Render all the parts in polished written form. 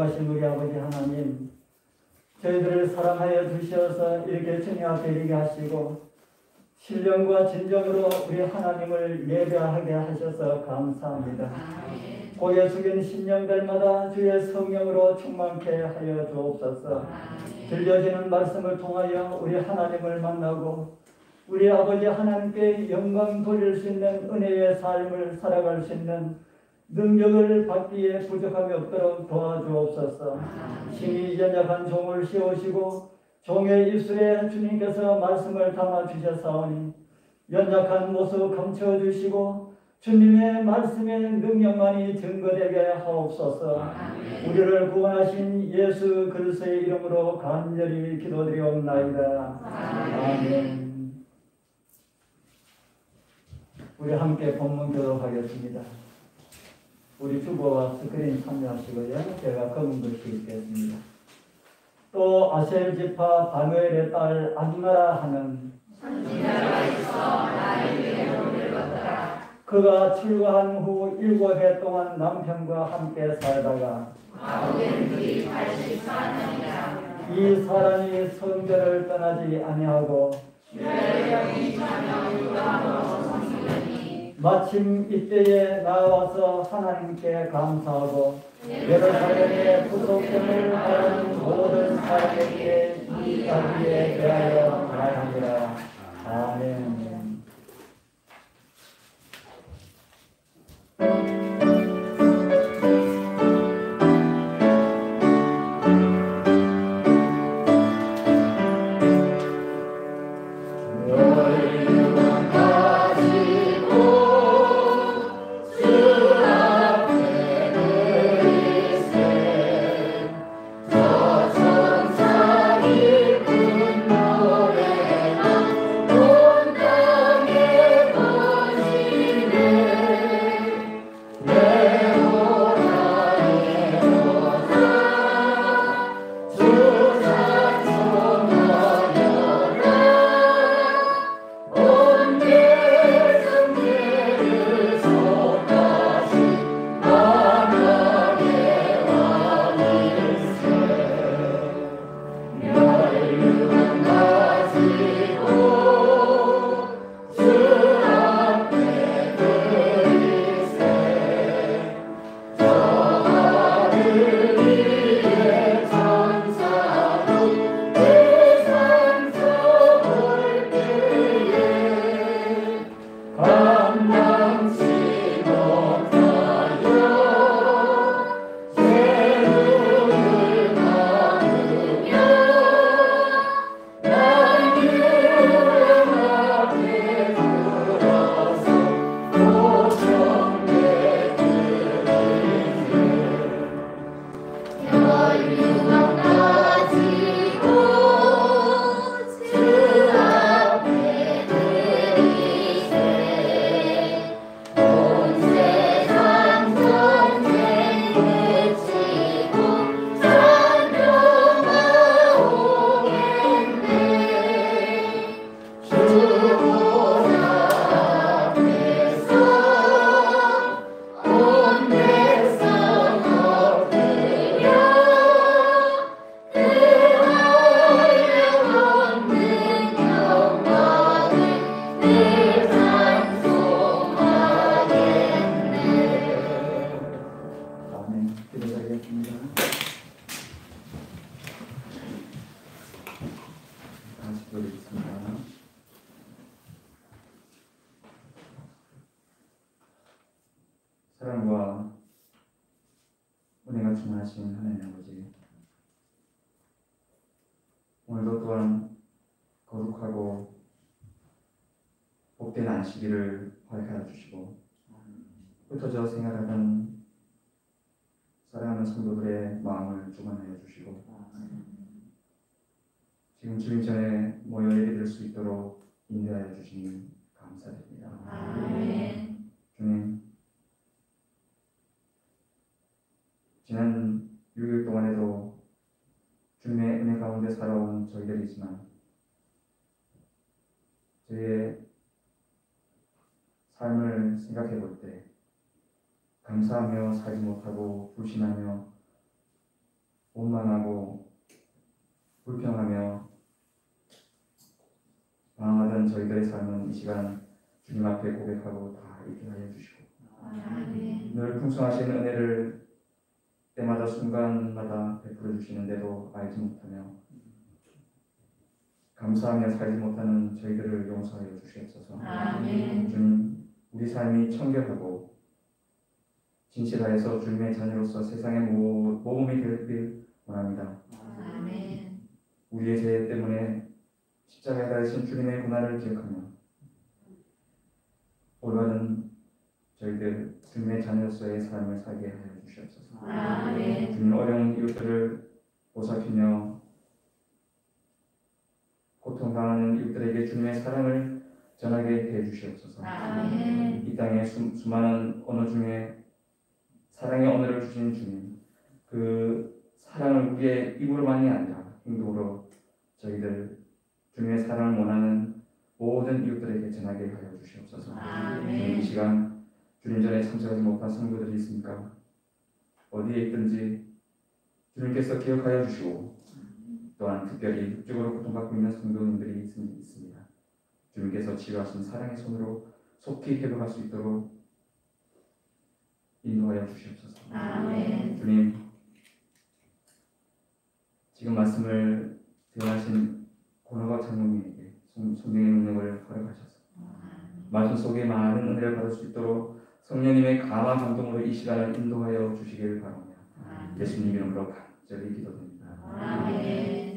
거룩하신 우리 아버지 하나님, 저희들을 사랑하여 주셔서 이렇게 주님 앞에 이르게 하시고 신령과 진정으로 우리 하나님을 예배하게 하셔서 감사합니다. 고개 숙인 심령들마다 주의 성령으로 충만케 하여 주옵소서. 들려지는 말씀을 통하여 우리 하나님을 만나고 우리 아버지 하나님께 영광 돌릴 수 있는 은혜의 삶을 살아갈 수 있는 능력을 받기에 부족함이 없도록 도와주옵소서. 심히 연약한 종을 씌우시고 종의 입술에 주님께서 말씀을 담아주셨사오니 연약한 모습 감춰주시고 주님의 말씀의 능력만이 증거되게 하옵소서. 우리를 구원하신 예수 그리스도의 이름으로 간절히 기도드리옵나이다. 아멘. 우리 함께 본문 교독하겠습니다. 우리 주보와 스크린 참여하시고요. 제가 검은 글씨 읽겠습니다. 또 아셀 지파 바누엘의 딸 안나라 하는 선지자가 있어 나를 위해 돈을 받더라. 그가 출가한 후 7해 동안 남편과 함께 살다가 아우된 뒤 84년이라. 이 사람이 성전을 떠나지 아니하고 유대인이 자명 유다로 성기더니 마침 이때에 나와서 하나님께 감사하고 예루살렘의 구속됨을 하는 모든 사람에게 이 자기에 대하여 말하니라. 아멘. 사랑과 은혜가 충만하신 하나님 아버지, 오늘도 또한 거룩하고 복된 안식일을 허락하여 주시고 흩어져 생활하던 사랑하는 성도들의 마음을 주관하여 주시고 지금 주님 전에 모여 예배드릴 수 있도록 인도하여 주시니 감사드립니다. 아멘. 주님, 지난 6일 동안에도 주님의 은혜 가운데 살아온 저희들이지만 저희의 삶을 생각해 볼 때 감사하며 살지 못하고 불신하며 원만하고 불평하며 방황하던 저희들의 삶은 이 시간 주님 앞에 고백하고 다 있게 하여 주시고 늘 풍성하신 은혜를 때마다 순간마다 베풀어 주시는데도 알지 못하며 감사하며 살지 못하는 저희들을 용서하여 주시옵소서. 주님, 우리 삶이 청결하고 진실하여서 주님의 자녀로서 세상의 모범이 되길 원합니다. 우리의 죄 때문에 십자가에 달리신 주님의 고난을 기억하며 올바른 저희들 주님의 자녀로서의 삶을 살게 하여 주시옵소서. 주님, 어려운 이웃들을 보살피며 고통당하는 이웃들에게 주님의 사랑을 전하게 해 주시옵소서. 이 땅에 수많은 언어 중에 사랑의 언어를 주신 주님, 그 사랑을 우리의 입으로만이 아니라 행동으로 저희들 주님의 사랑을 원하는 모든 이웃들에게 전하게 하여 주시옵소서. 이 시간 주님 전에 참석하지 못한 성도들이 있습니까? 어디에 있든지 주님께서 기억하여 주시고 또한 특별히 육적으로 고통받고 있는 성도님들이 있습니다. 주님께서 치유하신 사랑의 손으로 속히 회복할 수 있도록 인도하여 주시옵소서. 주님, 지금 말씀을 대하신 고노박 장로님에게 성령의 능력을 허락하셔서 말씀 속에 많은 은혜를 받을 수 있도록 성령님의 감화 감동으로 이 시간을 인도하여 주시길 바랍니다. 예수님 이름으로 간절히 기도드립니다. 아멘.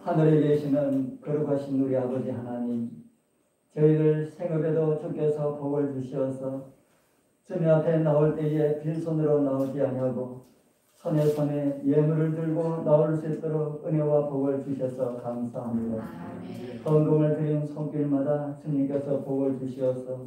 하늘에 계시는 거룩하신 우리 아버지 하나님, 저희를 생업에도 주께서 복을 주시어서 주님 앞에 나올 때에 빈손으로 나오지 아니하고 손에 예물을 들고 나올 수 있도록 은혜와 복을 주셔서 감사합니다. 헌금을 드린 손길마다 주님께서 복을 주시어서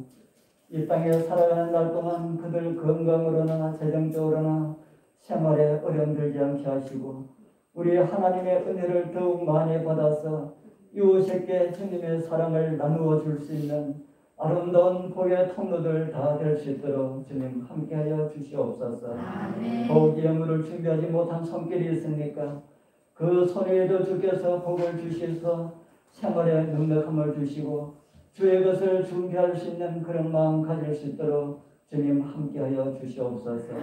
이 땅에 살아가는 날 동안 그들 건강으로나 재정적으로나 생활에 어려움 들지 않게 하시고 우리 하나님의 은혜를 더욱 많이 받아서 이웃에게 주님의 사랑을 나누어 줄 수 있는 아름다운 복의 통로들 다 될 수 있도록 주님 함께하여 주시옵소서. 더욱 예물을 준비하지 못한 손길이 있으니까 그 손에도 주께서 복을 주셔서 생활에 능력함을 주시고 주의 것을 준비할 수 있는 그런 마음 가질 수 있도록 주님 함께하여 주시옵소서.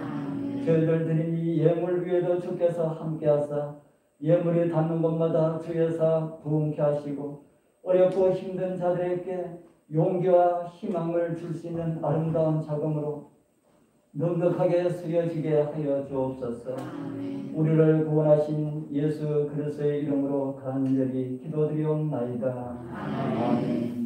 저희들 드린 이 예물 위에도 주께서 함께하사 예물이 닿는 곳마다 주여서 부흥케 하시고 어렵고 힘든 자들에게 용기와 희망을 줄 수 있는 아름다운 자금으로 넉넉하게 쓰여지게 하여 주옵소서. 우리를 구원하신 예수 그리스도의 이름으로 간절히 기도드리옵나이다. 아멘.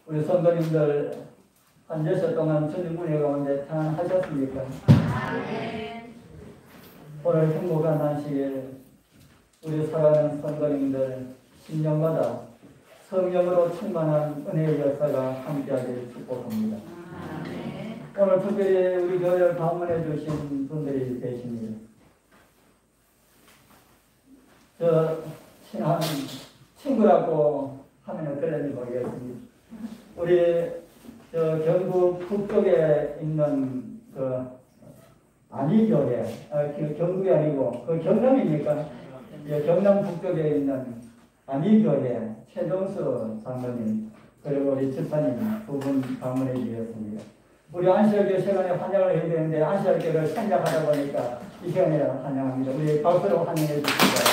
우리 성도님들 한 6시 동안 주님 은혜 가운데 평안하셨습니까? 오늘 행복한 안식일 우리 사랑하는 성도님들 신령마다 성령으로 충만한 은혜의 역사가 함께하길 축복합니다. 오늘 특별히 우리 교회를 방문해 주신 분들이 계십니다. 저 친한 친구라고 하면 그런지 모르겠습니다. 우리 저 경북 북쪽에 있는 그 안희교회, 경북이 아니고 그 경남입니까? 예, 경남 북쪽에 있는 안희교회 최종수 장로님 그리고 우리 집사님 두 분 방문해 주셨습니다. 우리 안식일교 시간에 환영을 해야 되는데 안식일교를 생략하다 보니까 이 시간에 환영합니다. 우리 박수로 환영해 주시기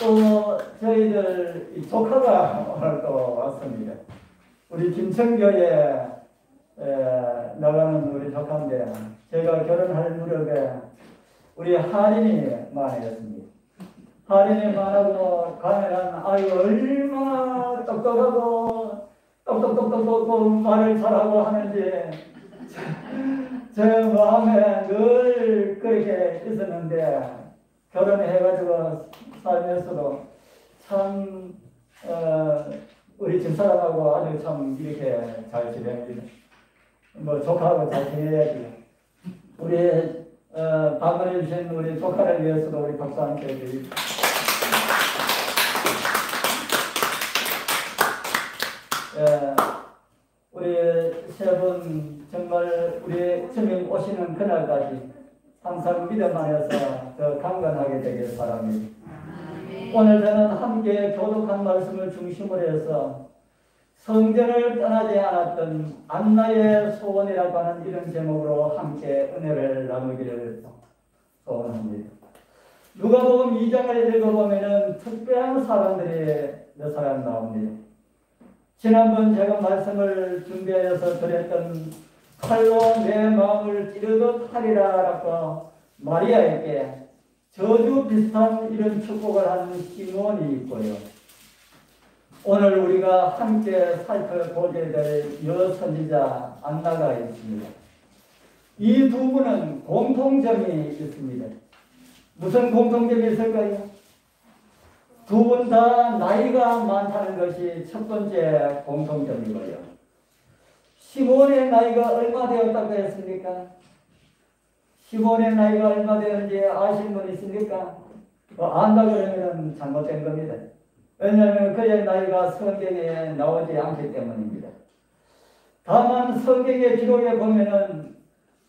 또 저희들 조카가 오늘 또 왔습니다. 우리 김천교에 나가는 우리 조카인데 제가 결혼할 무렵에 우리 하린이 만이었습니다. 하린이 만하고 가면은 아유 얼마나 똑똑하고 똑똑똑똑똑 말을 잘하고 하는지 제 마음에 늘 그렇게 있었는데 결혼해가지고 살면서도 참 우리 집사람하고 아주 참 이렇게 잘 지냅니다. 뭐 조카하고 잘 지내야지. 우리 방문해 주신 우리 조카를 위해서도 우리 박수 함께 해주십시오. 우리 세 분 정말 우리 주님 오시는 그날까지 항상 믿음 안에서 더 강건하게 되길 바랍니다. 오늘 저는 함께 교독한 말씀을 중심으로 해서 성전을 떠나지 않았던 안나의 소원이라고 하는 이런 제목으로 함께 은혜를 나누기를 소원합니다. 누가복음 2장을 읽어보면 특별한 사람들이 몇 사람 나옵니다. 지난번 제가 말씀을 준비해서 드렸던 칼로 내 마음을 찌르듯 하리라라고 마리아에게 저주 비슷한 이런 축복을 하는 시몬이 있고요. 오늘 우리가 함께 살펴보게 될 여선지자 안나가 있습니다. 이 두 분은 공통점이 있습니다. 무슨 공통점이 있을까요? 두 분 다 나이가 많다는 것이 첫 번째 공통점이고요. 시몬의 나이가 얼마 되었다고 했습니까? 시몬의 나이가 얼마 되었는지 아시는 분 있습니까? 안다 그러면 잘못된 겁니다. 왜냐하면 그의 나이가 성경에 나오지 않기 때문입니다. 다만 성경의 기록에 보면은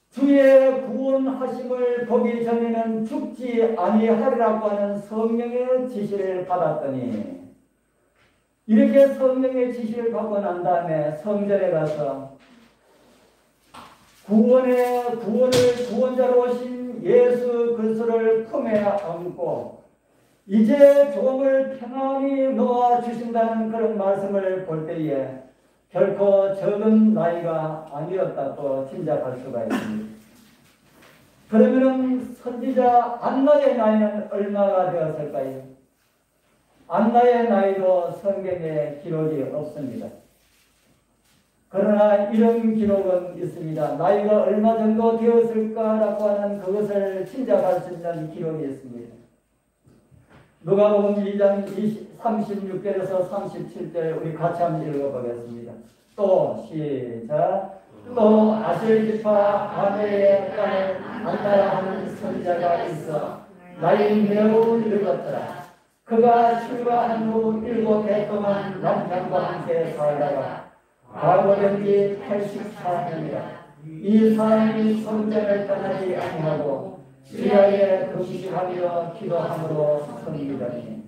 주의 구원하심을 보기 전에는 죽지 아니하리라고 하는 성령의 지시를 받았더니, 이렇게 성령의 지시를 받고 난 다음에 성전에 가서 구원자로 오신 예수 그리스도를 품에 안고 이제 종을 평안히 놓아 주신다는 그런 말씀을 볼 때에 결코 적은 나이가 아니었다고 짐작할 수가 있습니다. 그러면 선지자 안나의 나이는 얼마가 되었을까요? 안나의 나이도 성경에 기록이 없습니다. 그러나 이런 기록은 있습니다. 나이가 얼마 정도 되었을까라고 하는 그것을 짐작할 수 있는 기록이 있습니다. 누가복음 2장 36절에서 37절 우리 같이 한번 읽어보겠습니다. 또 시작. 또 아셀 지파 바네의 딸 안나라 하는 선지자가 있어 나이 매우 늙었더라. 그가 출가한 후 7해 동안 남편과 함께 살다가 과거된 지 84년이라. 이 사람이 성전을 떠나지 아니하고 주야에 금식하며 기도함으로 섬기더니.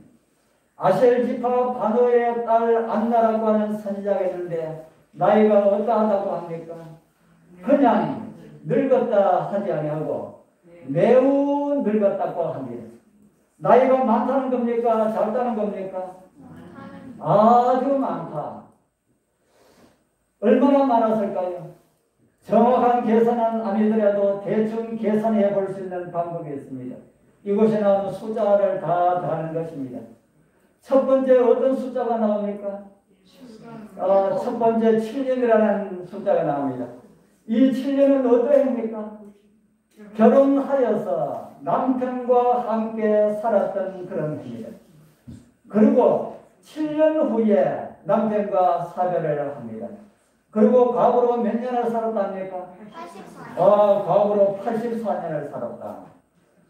아셀 지파 바노의 딸 안나라고 하는 선지자가 있는데 나이가 어떠하다고 합니까? 그냥 늙었다 하지 아니하고 매우 늙었다고 합니다. 나이가 많다는 겁니까? 작다는 겁니까? 아주 많다. 얼마나 많았을까요? 정확한 계산은 아니더라도 대충 계산해 볼 수 있는 방법이 있습니다. 이곳에 나오는 숫자를 다 다는 것입니다. 첫 번째 어떤 숫자가 나옵니까? 첫 번째 7년이라는 숫자가 나옵니다. 이 7년은 어떠합니까? 결혼하여서 남편과 함께 살았던 그런 해입니다. 그리고 7년 후에 남편과 사별을 합니다. 그리고 과거로 몇 년을 살았답니까? 84년. 과거로 84년을 살았다.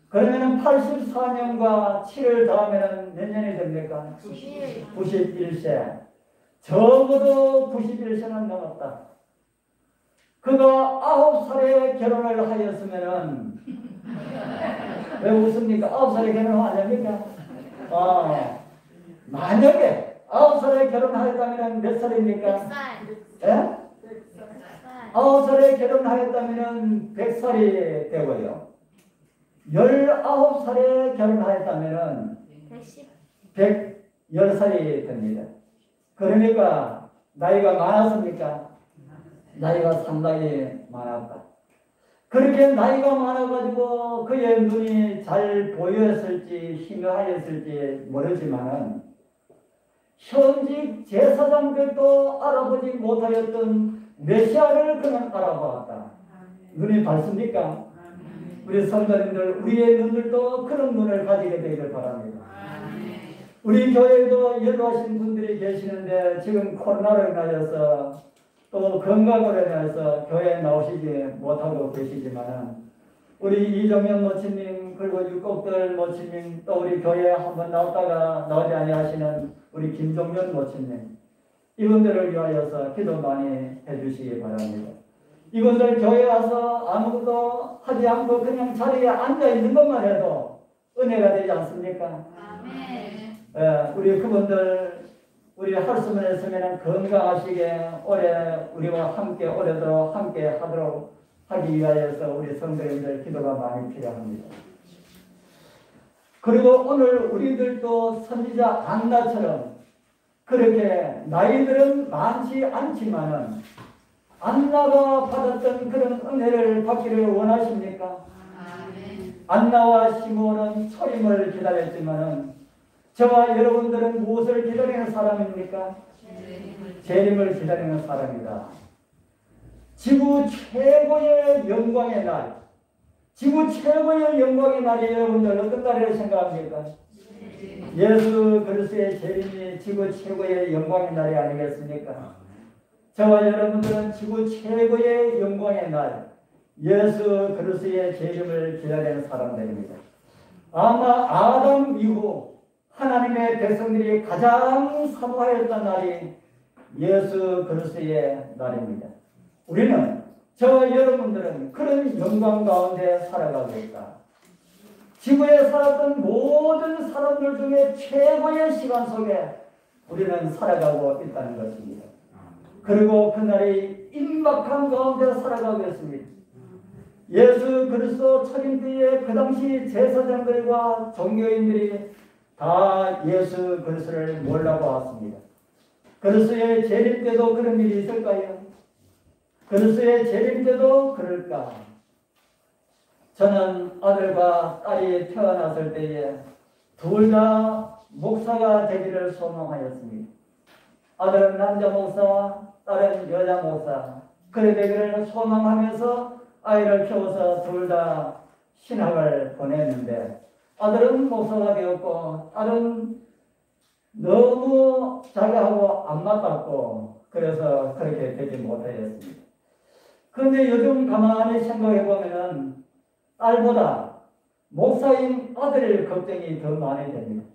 그러면 84년과 7을 더하면 몇 년이 됩니까? 91세. 적어도 91세는 넘었다. 그가 9살에 결혼을 하였으면은 왜 웃습니까? 9살에 결혼하냐니까? 만약에 9살에 결혼하였다면 몇 살입니까? 100살. 예? 9살에 결혼하였다면 100살이 되고요. 19살에 결혼하였다면 110살이 됩니다. 그러니까 나이가 많았습니까? 나이가 상당히 많았다. 그렇게 나이가 많아가지고 그의 눈이 잘 보였을지 희미하였을지 모르지만은 현직 제사장들도 알아보지 못하였던 메시아를 그는 알아보았다. 눈이 밝습니까? 우리 성도님들, 우리의 눈들도 그런 눈을 가지게 되기를 바랍니다. 우리 교회에도 연로하신 분들이 계시는데 지금 코로나로 인하여서 또 건강으로 인해서 교회에 나오시지 못하고 계시지만 우리 이정현 모치님 그리고 육곡들 모치님 또 우리 교회에 한번 나왔다가 나오지 아니하시는 우리 김종현 모치님 이분들을 위하여서 기도 많이 해주시기 바랍니다. 이분들 교회에 와서 아무것도 하지 않고 그냥 자리에 앉아 있는 것만 해도 은혜가 되지 않습니까? 우리 그분들 우리 할수문에 서면 건강하시게 오래 우리와 함께 오래도록 함께 하도록 하기 위하여서 우리 성도님들 기도가 많이 필요합니다. 그리고 오늘 우리들도 선지자 안나처럼 그렇게 나이들은 많지 않지만은 안나가 받았던 그런 은혜를 받기를 원하십니까? 안나와 시몬은 초림을 기다렸지만은 저와 여러분들은 무엇을 기다리는 사람입니까? 재림을 기다리는 사람이다. 지구 최고의 영광의 날, 지구 최고의 영광의 날이 여러분들 어떤 날이라고 생각합니까? 예수 그리스도의 재림이 지구 최고의 영광의 날이 아니겠습니까? 저와 여러분들은 지구 최고의 영광의 날, 예수 그리스도의 재림을 기다리는 사람들입니다. 아마 아담 이후 하나님의 백성들이 가장 사모하였던 날이 예수 그리스도의 날입니다. 우리는, 저와 여러분들은 그런 영광 가운데 살아가고 있다. 지구에 살았던 모든 사람들 중에 최고의 시간 속에 우리는 살아가고 있다는 것입니다. 그리고 그날이 임박한 가운데 살아가고 있습니다. 예수 그리스도 철임 때에 그 당시 제사장들과 종교인들이 다 예수 그리스도를 몰라보았습니다. 그리스도의 재림 때도 그런 일이 있을까요? 그리스도의 재림 때도 그럴까? 저는 아들과 딸이 태어났을 때에 둘 다 목사가 되기를 소망하였습니다. 아들은 남자 목사, 딸은 여자 목사. 그래 되기를 소망하면서 아이를 키워서 둘 다 신학을 보냈는데, 아들은 목사가 되었고 딸은 너무 자기하고 안 맞았고 그래서 그렇게 되지 못하였습니다. 그런데 요즘 가만히 생각해 보면은 딸보다 목사인 아들 걱정이 더 많이 됩니다.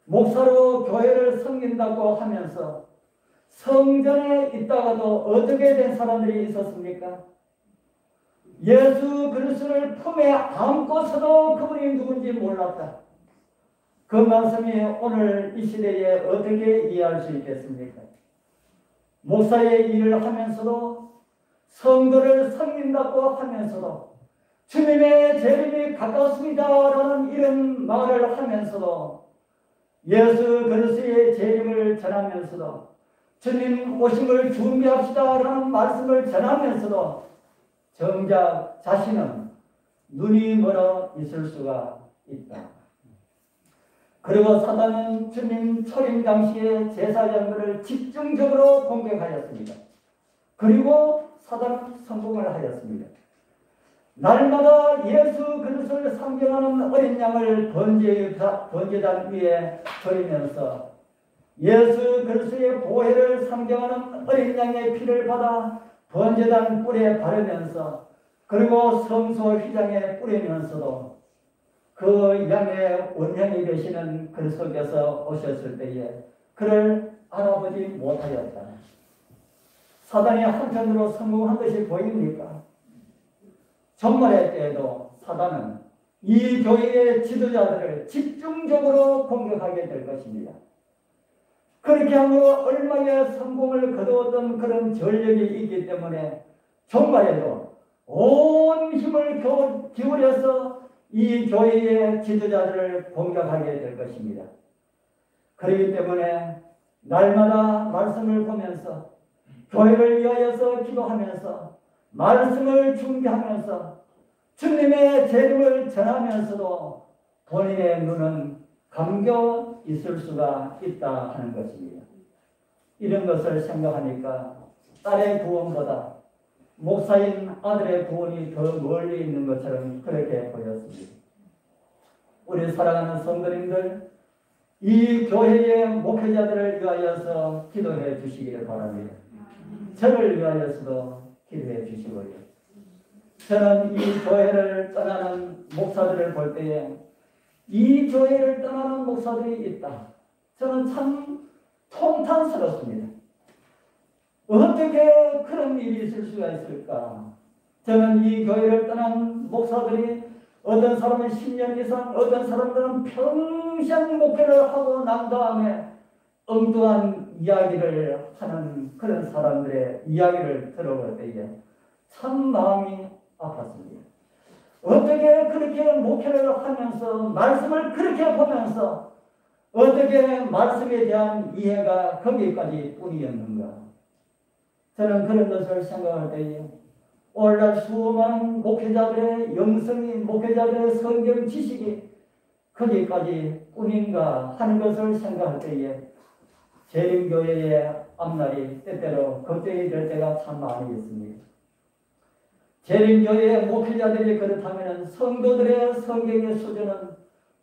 목사로 교회를 섬긴다고 하면서 성전에 있다가도 어떻게 된 사람들이 있었습니까? 예수 그리스도를 품에 안고서도 그분이 누군지 몰랐다. 그 말씀이 오늘 이 시대에 어떻게 이해할 수 있겠습니까? 목사의 일을 하면서도, 성도를 섬긴다고 하면서도, 주님의 재림이 가깝습니다라는 이런 말을 하면서도, 예수 그리스도의 재림을 전하면서도, 주님 오심을 준비합시다라는 말씀을 전하면서도 정작 자신은 눈이 멀어 있을 수가 있다. 그리고 사단은 주님 초림 당시에 제사장들을 집중적으로 공격하였습니다. 그리고 사단은 성공을 하였습니다. 날마다 예수 그리스도를 상징하는 어린 양을 번제단 위에 드리면서 예수 그리스도의 보혈을 상징하는 어린 양의 피를 받아 번제단 뿔에 바르면서, 그리고 성소 휘장에 뿌리면서도 그 양의 원형이 되시는 그리스도께서 오셨을 때에 그를 알아보지 못하였다. 사단이 한편으로 성공한 것이 보입니까? 종말의 때에도 사단은 이 교회의 지도자들을 집중적으로 공격하게 될 것입니다. 그렇게 함으로 얼마나 성공을 거두었던 그런 전력이 있기 때문에 종말에도 온 힘을 기울여서 이 교회의 지도자들을 공격하게 될 것입니다. 그렇기 때문에 날마다 말씀을 보면서, 교회를 위하여서 기도하면서, 말씀을 준비하면서, 주님의 재림을 전하면서도 본인의 눈은 감겨 있을 수가 있다 하는 것입니다. 이런 것을 생각하니까 딸의 구원보다 목사인 아들의 구원이 더 멀리 있는 것처럼 그렇게 보였습니다. 우리 사랑하는 성도님들, 이 교회의 목회자들을 위하여서 기도해 주시기를 바랍니다. 저를 위하여서도 기도해 주시고요. 저는 이 교회를 떠나는 목사들을 볼 때에 이 교회를 떠나는 목사들이 있다. 저는 참 통탄스럽습니다. 어떻게 그런 일이 있을 수가 있을까? 저는 이 교회를 떠난 목사들이, 어떤 사람은 10년 이상, 어떤 사람들은 평생 목회를 하고 난 다음에 엉뚱한 이야기를 하는 그런 사람들의 이야기를 들어볼 때에 참 마음이 아팠습니다. 어떻게 그렇게 목회를 하면서, 말씀을 그렇게 보면서 어떻게 말씀에 대한 이해가 거기까지 뿐이었는가? 저는 그런 것을 생각할 때에 오늘날 수많은 목회자들의 영성이, 목회자들의 성경 지식이 거기까지 뿐인가 하는 것을 생각할 때에 재림교회의 앞날이 때때로 걱정이 될 때가 참 많이 있습니다. 재림교회의 목회자들이 그렇다면 성도들의 성경의 수준은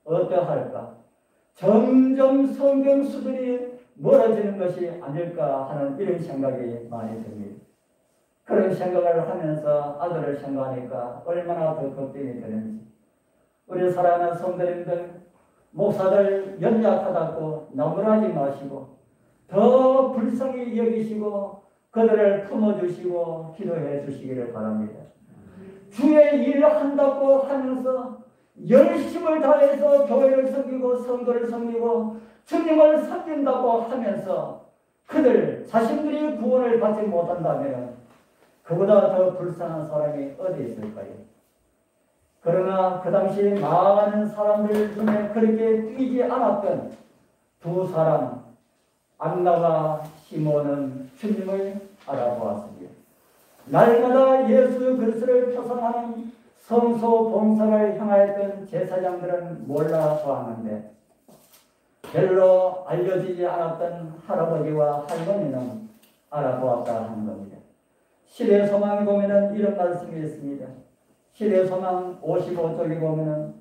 어떠할까? 점점 성경 수준이 멀어지는 것이 아닐까 하는 이런 생각이 많이 듭니다. 그런 생각을 하면서 아들을 생각하니까 얼마나 더 걱정이 되는지. 우리 사랑하는 성도님들, 목사들 연약하다고 나무라지 마시고 더 불쌍히 여기시고 그들을 품어주시고 기도해 주시기를 바랍니다. 주의 일을 한다고 하면서 열심을 다해서 교회를 섬기고 성도를 섬기고 주님을 섬긴다고 하면서 그들 자신들이 구원을 받지 못한다면 그보다 더 불쌍한 사람이 어디 있을까요? 그러나 그 당시 많은 사람들 중에 그렇게 뛰지 않았던 두 사람, 안나와 시몬은 주님을 알아보았습니다. 날마다 예수 그리스도를 표상하는 성소 봉사를 향하였던 제사장들은 몰라서 하는데 별로 알려지지 않았던 할아버지와 할머니는 알아보았다 하는 겁니다. 시대소망에 보면 이런 말씀이 있습니다. 시대소망 55쪽에 보면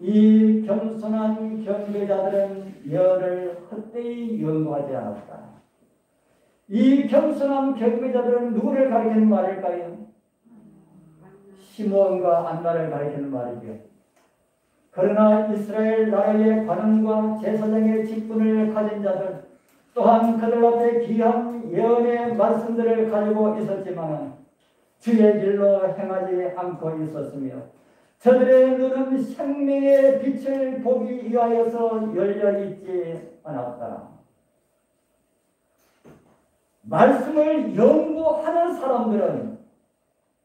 이 겸손한 경배자들은 열을 헛되이 연구하지 않았다. 이 겸손한 경배자들은 누구를 가리키는 말일까요? 시몬과 안나를 가리키는 말이죠. 그러나 이스라엘 나라의 관원과 제사장의 직분을 가진 자들 또한 그들 앞에 귀한 예언의 말씀들을 가지고 있었지만 주의 길로 행하지 않고 있었으며 저들의 눈은 생명의 빛을 보기 위하여서 열려있지 않았다. 말씀을 연구하는 사람들은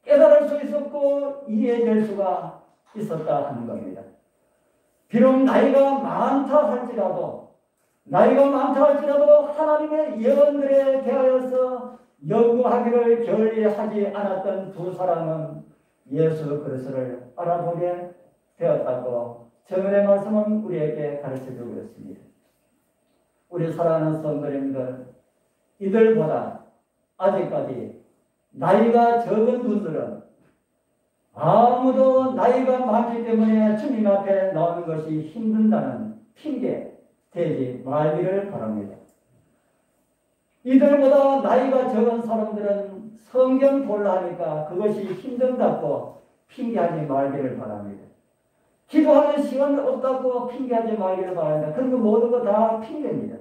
깨달을 수 있었고 이해될 수가 있었다 하는 겁니다. 비록 나이가 많다 할지라도 하나님의 예언들에 대하여서 연구하기를 결의하지 않았던 두 사람은 예수 그리스도를 알아보게 되었다고 정언의 말씀은 우리에게 가르쳐주고 있습니다. 우리 사랑하는 성도님들, 이들보다 아직까지 나이가 적은 분들은 아무도 나이가 많기 때문에 주님 앞에 나오는 것이 힘든다는 핑계 되지 말기를 바랍니다. 이들보다 나이가 적은 사람들은 성경 보려 하니까 그것이 힘든다고 핑계하지 말기를 바랍니다. 기도하는 시간이 없다고 핑계하지 말기를 바랍니다. 그런 거 모든 거 다 핑계입니다.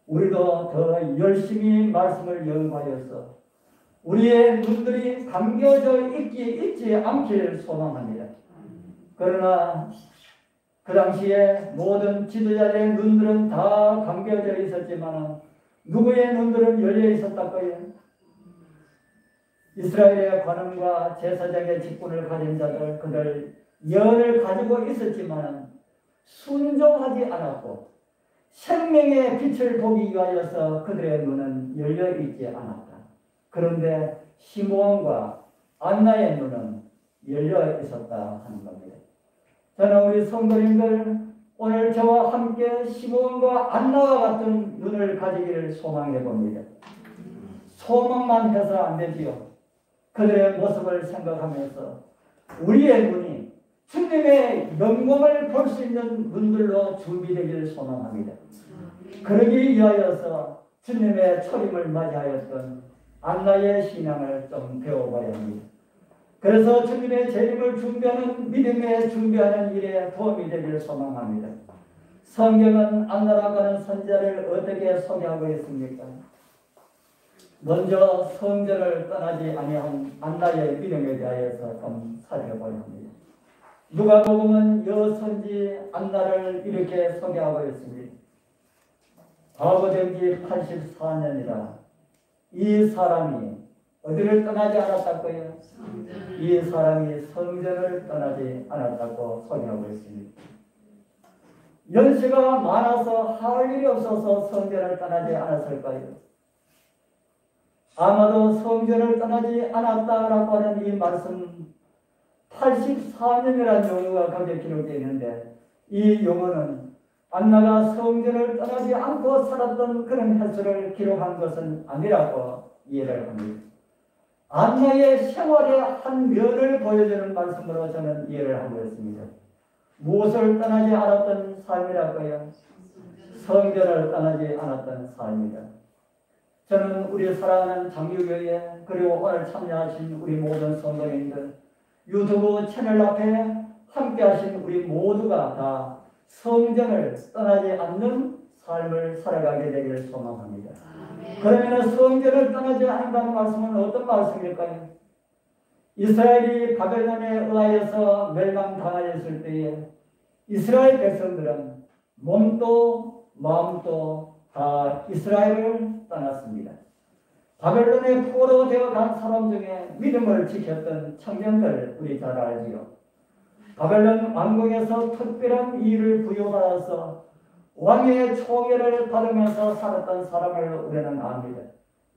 우리도 더 열심히 말씀을 연구하여서 우리의 눈들이 감겨져 있지 않길 소망합니다. 그러나 그 당시에 모든 지도자들의 눈들은 다 감겨져 있었지만 누구의 눈들은 열려 있었다고요? 이스라엘의 관원과 제사장의 직분을 가진 자들, 그들 예언을 가지고 있었지만 순종하지 않았고 생명의 빛을 보기 위하여서 그들의 눈은 열려 있지 않았다. 그런데 시므온과 안나의 눈은 열려 있었다 하는 겁니다. 저는 우리 성도님들 오늘 저와 함께 시므온과 안나와 같은 눈을 가지기를 소망해 봅니다. 소망만 해서 안 되지요. 그들의 모습을 생각하면서 우리의 눈이 주님의 영광을 볼 수 있는 눈들로 준비되기를 소망합니다. 그러기 위하여서 주님의 초림을 맞이하였던 안나의 신앙을 좀 배워봐야 합니다. 그래서 주님의 재림을 준비하는 믿음에 준비하는 일에 도움이 되기를 소망합니다. 성경은 안나라고 하는 선지자를 어떻게 소개하고 있습니까? 먼저 성전을 떠나지 아니한 안나의 믿음에 대하여서 좀 살펴봐야 합니다. 누가복음은 여선지 안나를 이렇게 소개하고 있습니다. 과거된 지 84년이라 이 사람이 어디를 떠나지 않았다고요? 이 사람이 성전을 떠나지 않았다고 소개하고 있습니다. 연세가 많아서 할 일이 없어서 성전을 떠나지 않았을까요? 아마도 성전을 떠나지 않았다라고 하는 이 말씀 84년이라는 용어가 거기에 기록되어 있는데 이 용어는 안나가 성전을 떠나지 않고 살았던 그런 횟수를 기록한 것은 아니라고 이해를 합니다. 안나의 생활의 한 면을 보여주는 말씀으로 저는 이해를 하고 있습니다. 무엇을 떠나지 않았던 삶이랄까요? 성전을 떠나지 않았던 삶이다. 저는 우리 사랑하는 장유교회 그리고 오늘 참여하신 우리 모든 성도님들 유튜브 채널 앞에 함께 하신 우리 모두가 다 성전을 떠나지 않는 삶을 살아가게 되기를 소망합니다. 그러면 성전을 떠나지 않는다는 말씀은 어떤 말씀일까요? 이스라엘이 바벨론에 의하여서 멸망당하였을 때에 이스라엘 백성들은 몸도 마음도 다 이스라엘을 떠났습니다. 바벨론에 포로되어 간 사람 중에 믿음을 지켰던 청년들 우리 잘 알지요. 바벨론 왕궁에서 특별한 일을 부여받아서 왕의 총애를 받으면서 살았던 사람을 우리는 압니다.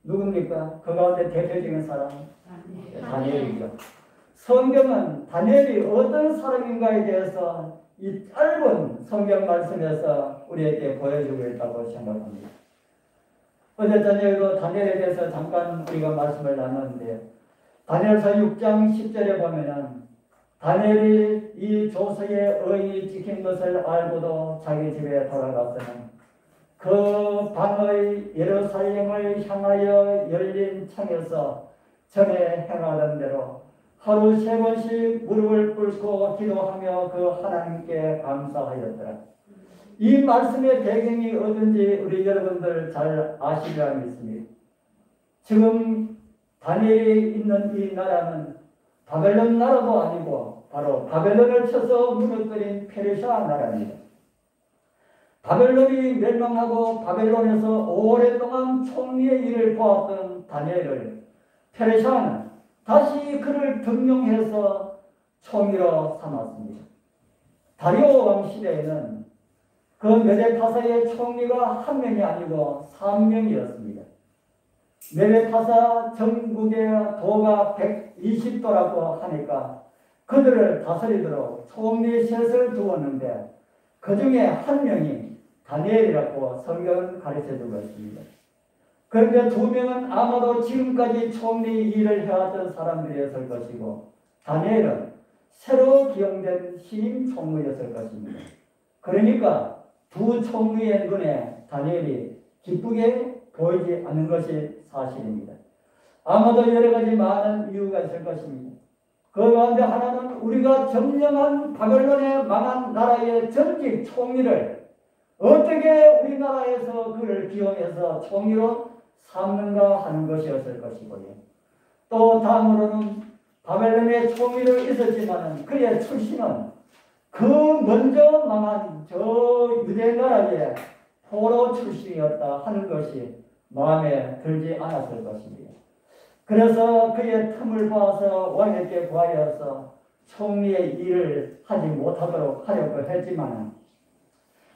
누굽니까? 그 가운데 대표적인 사람 다니엘이죠. 성경은 다니엘이 어떤 사람인가에 대해서 이 짧은 성경 말씀에서 우리에게 보여주고 있다고 생각합니다. 어제 저녁에도 다니엘에 대해서 잠깐 우리가 말씀을 나눴는데 다니엘서 6장 10절에 보면은 다니엘이 이 조서의 의인이 찍힌 것을 알고도 자기 집에 돌아가서는 그 밤의 예루살렘을 향하여 열린 창에서 전에 행하던 대로 하루 3번씩 무릎을 꿇고 기도하며 그 하나님께 감사하였더라. 이 말씀의 배경이 어딘지 우리 여러분들 잘 아시리라 믿습니다. 지금 다니엘이 있는 이 나라는 바벨론 나라도 아니고 바로 바벨론을 쳐서 무너뜨린 페르시아 나라입니다. 바벨론이 멸망하고 바벨론에서 오랫동안 총리의 일을 보았던 다니엘을 페르시아는 다시 그를 등용해서 총리로 삼았습니다. 다리오 왕 시대에는 그 메데파사의 총리가 1명이 아니고 3명이었습니다. 메데파사 전국의 도가 120도라고 하니까 그들을 다스리도록 총리 셋을 두었는데 그 중에 1명이 다니엘이라고 성경은 가르쳐주고 있습니다. 그런데 2명은 아마도 지금까지 총리 일을 해왔던 사람들이었을 것이고 다니엘은 새로 기용된 신임 총무였을 것입니다. 그러니까 두 총리의 눈에 다니엘이 기쁘게 보이지 않는 것이 사실입니다. 아마도 여러 가지 많은 이유가 있을 것입니다. 그 가운데 하나는 우리가 점령한 바벨론에 망한 나라의 전직 총리를 어떻게 우리나라에서 그를 기용해서 총리로 삼는가 하는 것이었을 것이고요. 또 다음으로는 바벨론의 총리로 있었지만 그의 출신은 그 먼저 망한 저 유대나라의 포로 출신이었다 하는 것이 마음에 들지 않았을 것입니다. 그래서 그의 틈을 봐서 왕에게 구하여서 총리의 일을 하지 못하도록 하려고 했지만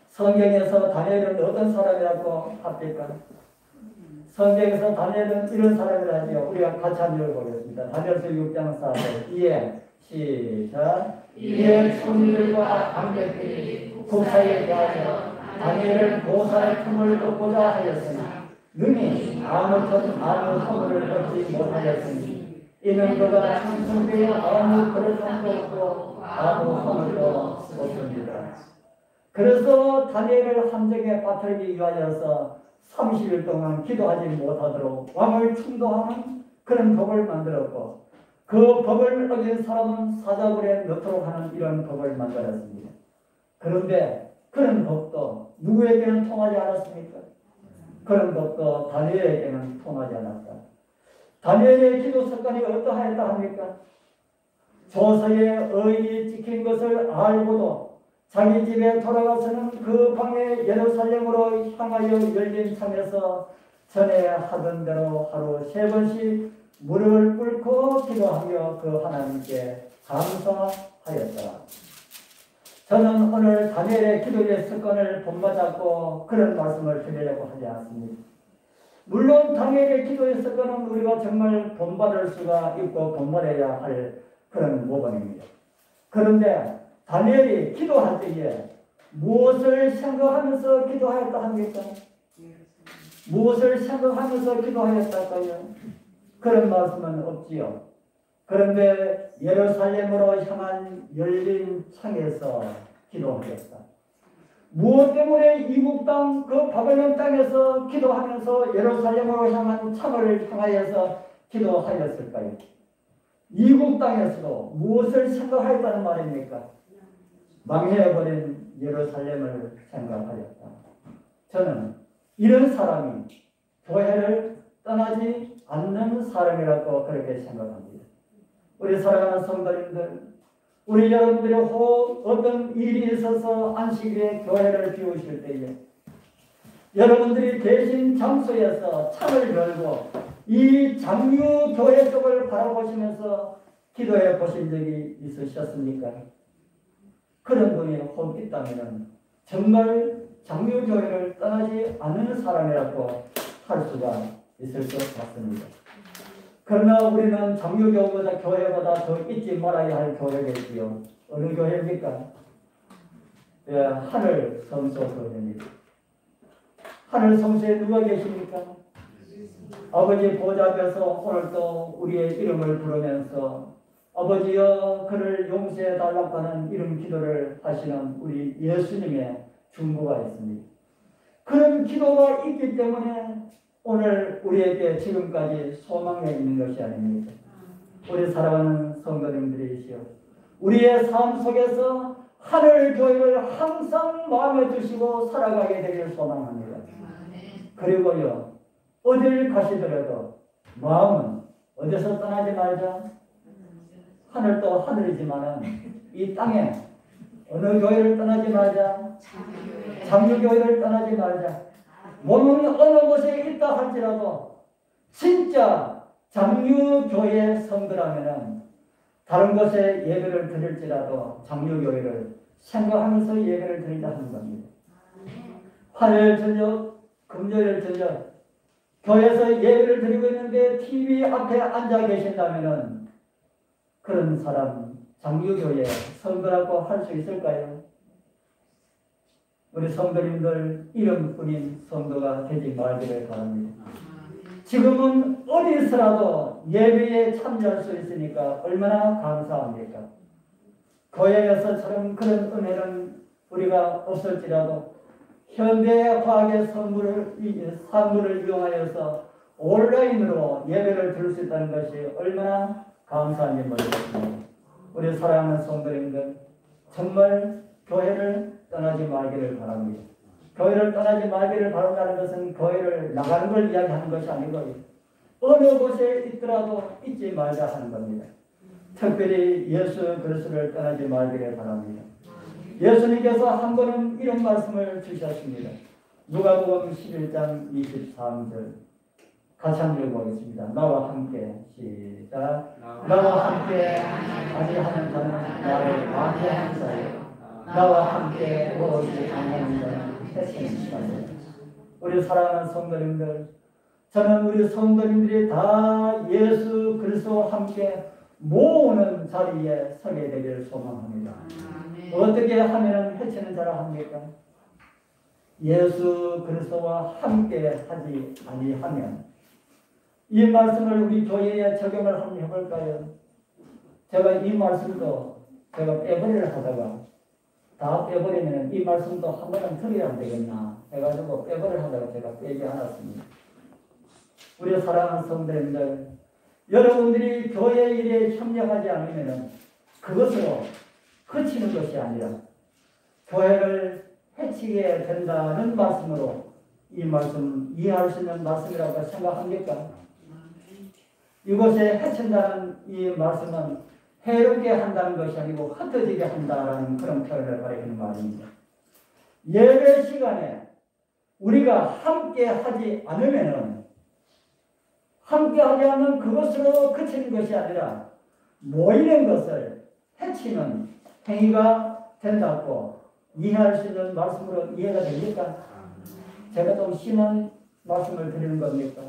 성경에서 다니엘은 어떤 사람이라고 합니까? 성경에서 다니엘은 이런 사람이라 하죠. 우리가 같이 한번 읽어보겠습니다. 다니엘서 6장 4절 이에 시작 이에 총리들과 관객들이 국사에 대하여 다니엘을 보살의 틈을 얻고자 하였으나 능히 아무튼 아무 선물을 얻지 못하였으니 이는 그가 창성되어 아무 그릇함도 없고 아무 선물도 없습니다. 그래서 다니엘을 함정에 빠뜨리기 위하여서 30일 동안 기도하지 못하도록 왕을 충동하는 그런 법을 만들었고 그 법을 어긴 사람은 사자굴에 넣도록 하는 이런 법을 만들었습니다. 그런데 그런 법도 누구에게는 통하지 않았습니까? 그런 법도 다니엘에게는 통하지 않았다. 다니엘의 기도 습관이 어떠하였다 합니까? 조서에 의인이 찍힌 것을 알고도 자기 집에 돌아가서는 그 방에 예루살렘으로 향하여 열린 창에서 전에 하던 대로 하루 3번씩 무릎을 꿇고 기도하며 그 하나님께 감사하였더라. 저는 오늘 다니엘의 기도의 습관을 본받았고 그런 말씀을 드리려고 하지 않습니다. 물론 다니엘의 기도의 습관은 우리가 정말 본받을 수가 있고 본받아야 할 그런 모범입니다. 그런데 다니엘이 기도할 때에 무엇을 생각하면서 기도하였다 합니까? 무엇을 생각하면서 기도하였다까요? 그런 말씀은 없지요. 그런데 예루살렘으로 향한 열린 창에서 기도하겠다. 무엇 때문에 이국 땅, 그 바벨론 땅에서 기도하면서 예루살렘으로 향한 창을 향하여서 기도하였을까요? 이국 땅에서도 무엇을 생각하였다는 말입니까? 망해버린 예루살렘을 생각하였다. 저는 이런 사람이 교회를 떠나지 않는 사람이라고 그렇게 생각합니다. 우리 사랑하는 성도님들, 우리 여러분들이 혹 어떤 일이 있어서 안식일에 교회를 비우실 때에 여러분들이 계신 장소에서 창을 열고 이 장유교회 쪽을 바라보시면서 기도해 보신 적이 있으셨습니까? 그런 분이 혹 있다면 정말 장유교회를 떠나지 않는 사람이라고 할 수가 있을 것 같습니다. 그러나 우리는 장유교회보다 교회보다 더 잊지 말아야 할 교회겠지요. 어느 교회입니까? 예, 하늘 성소 교회입니다. 하늘 성소에 누가 계십니까? 아버지 보좌 앞에서 오늘도 우리의 이름을 부르면서 아버지여 그를 용서해 달라고 하는 이름 기도를 하시는 우리 예수님의 중보가 있습니다. 그런 기도가 있기 때문에 오늘 우리에게 지금까지 소망이 있는 것이 아닙니다. 우리 사랑하는 성도님들이시여, 우리의 삶 속에서 하늘 교회를 항상 마음에 두시고 살아가게 되길 소망합니다. 그리고요, 어딜 가시더라도 마음은 어디서 떠나지 말자. 하늘도 하늘이지만은 이 땅에 어느 교회를 떠나지 말자. 장유교회를 떠나지 말자. 몸이 어느 곳에 있다 할지라도 진짜 장유교회 성도라면은 다른 곳에 예배를 드릴지라도 장유교회를 생각하면서 예배를 드리자 하는 겁니다. 화요일 저녁, 금요일 저녁 교회에서 예배를 드리고 있는데 TV 앞에 앉아 계신다면은 그런 사람 장유교회 성도라고 할 수 있을까요? 우리 성도님들 이름뿐인 성도가 되지 말기를 바랍니다. 지금은 어디서라도 예배에 참여할 수 있으니까 얼마나 감사합니까? 교회에서처럼 그런 은혜는 우리가 없을지라도 현대과학의 산물을 이용하여서 온라인으로 예배를 드릴 수 있다는 것이 얼마나 감사한지 모르겠습니다. 우리 사랑하는 성도님들 정말 교회를 떠나지 말기를 바랍니다. 교회를 떠나지 말기를 바란다는 것은 교회를 나가는 걸 이야기하는 것이 아니고 어느 곳에 있더라도 잊지 말자 하는 겁니다. 특별히 예수 그리스도를 떠나지 말기를 바랍니다. 예수님께서 한 번은 이런 말씀을 주셨습니다. 누가복음 11장 23절 같이 한번 읽어보겠습니다. 나와 함께 시작. 나와 함께 아니하는 자는 나를 방해하는 자요 나와 함께 무엇이 아니하는 자는 해치는 자요. 우리 사랑하는 성도님들, 저는 우리 성도님들이 다 예수 그리스도와 함께 모으는 자리에 서게 되기를 소망합니다. 어떻게 하면 해치는 자라 합니까? 예수 그리스도와 함께 하지 아니하면. 이 말씀을 우리 교회에 적용을 한번 해볼까요? 제가 이 말씀도 제가 빼버리를 하다가 다 빼버리면 이 말씀도 한 번은 드려야 되겠나 해가지고 빼버리를 하다가 제가 빼지 않았습니다. 우리 사랑하는 성도님들, 여러분들이 교회 일에 협력하지 않으면 그것으로 그치는 것이 아니라 교회를 해치게 된다는 말씀으로 이 말씀 이해할 수 있는 말씀이라고 생각합니까? 이곳에 해친다는 이 말씀은 해롭게 한다는 것이 아니고 흩어지게 한다는 그런 표현을 가리키는 말입니다. 예배 시간에 우리가 함께 하지 않으면은 함께 하지 않는 그것으로 그치는 것이 아니라 모이는 것을 해치는 행위가 된다고 이해할 수 있는 말씀으로 이해가 됩니까? 제가 좀 심한 말씀을 드리는 겁니까?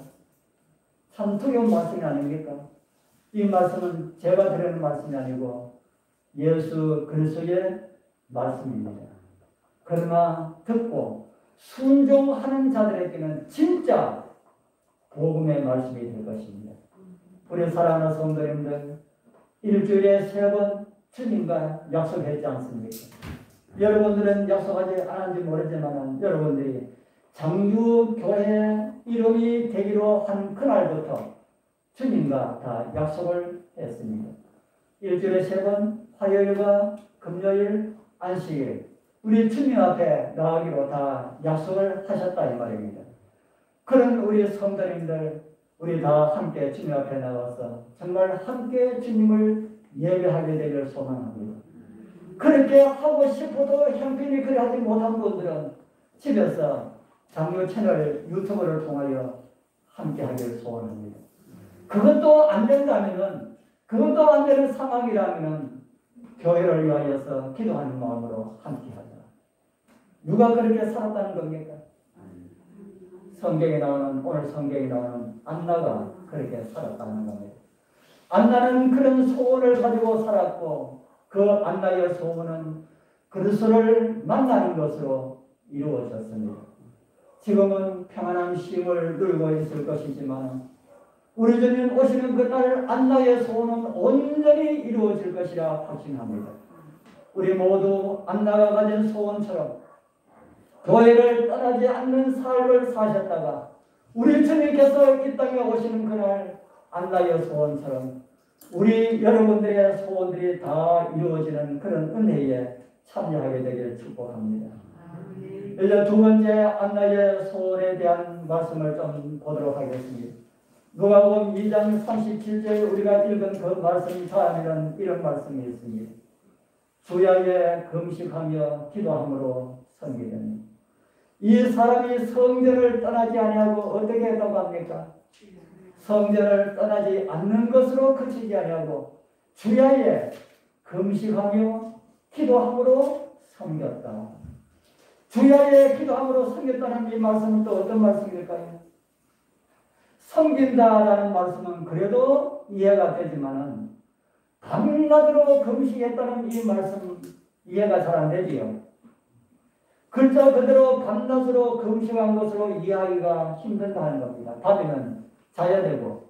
참 두려운 말씀이 아닙니까? 이 말씀은 제가 드리는 말씀이 아니고 예수 그리스도의 말씀입니다. 그러나 듣고 순종하는 자들에게는 진짜 복음의 말씀이 될 것입니다. 우리 사랑하는 성도님들, 일주일에 3번 주님과 약속했지 않습니까? 여러분들은 약속하지 않았는지 모르지만 여러분들이 장유교회 이름이 되기로 한 그날부터 주님과 다 약속을 했습니다. 일주일에 3번 화요일과 금요일 안식일 우리 주님 앞에 나가기로 다 약속을 하셨다 이 말입니다. 그런 우리 성도님들 우리 다 함께 주님 앞에 나가서 정말 함께 주님을 예배하게 되기를 소망합니다. 그렇게 하고 싶어도 형편이 그리하지 못한 분들은 집에서 장로 채널 유튜브를 통하여 함께 하기를 소원합니다. 그것도 안 된다면은 그것도 안 되는 상황이라면은 교회를 위하여서 기도하는 마음으로 함께 하자. 누가 그렇게 살았다는 겁니까? 성경에 나오는 오늘 성경에 나오는 안나가 그렇게 살았다는 겁니다. 안나는 그런 소원을 가지고 살았고 그 안나의 소원은 그리스도를 만나는 것으로 이루어졌습니다. 지금은 평안한 쉼을 누리고 있을 것이지만 우리 주님 오시는 그날 안나의 소원은 온전히 이루어질 것이라 확신합니다. 우리 모두 안나가 가진 소원처럼 교회를 떠나지 않는 삶을 사셨다가 우리 주님께서 이 땅에 오시는 그날 안나의 소원처럼 우리 여러분들의 소원들이 다 이루어지는 그런 은혜에 참여하게 되기를 축복합니다. 이제 두 번째 안나의 소원에 대한 말씀을 좀 보도록 하겠습니다. 누가복음 2장 37절 우리가 읽은 그 말씀 다음에는 이런 말씀이 있습니다. 주야에 금식하며 기도함으로 섬기더니 이 사람이 성전을 떠나지 아니하고 어떻게 했다고 합니까? 성전을 떠나지 않는 것으로 그치지 아니하고 주야에 금식하며 기도함으로 섬겼다. 주야에 기도함으로 섬겼다는 이 말씀은 또 어떤 말씀일까요? 섬긴다라는 말씀은 그래도 이해가 되지만은 밤낮으로 금식했다는 이 말씀 이해가 잘 안 되지요. 글자 그대로 밤낮으로 금식한 것으로 이해하기가 힘들다는 겁니다. 밤에는 자야 되고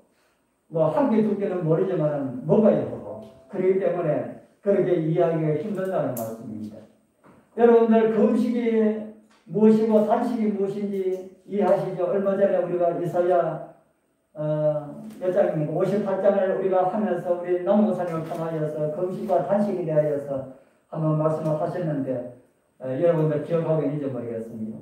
뭐 한 끼 두 끼는 모르지만은 먹어야 하고 그렇기 때문에 그렇게 이해하기가 힘들다는 말씀입니다. 여러분들 금식이 무엇이고 단식이 무엇인지 이해하시죠? 얼마 전에 우리가 이사야 몇 장입니까? 58장을 우리가 하면서 우리 남목사님을 통하여서 금식과 단식에 대하여서 한번 말씀을 하셨는데 여러분들 기억하고 있는지 모르겠습니다.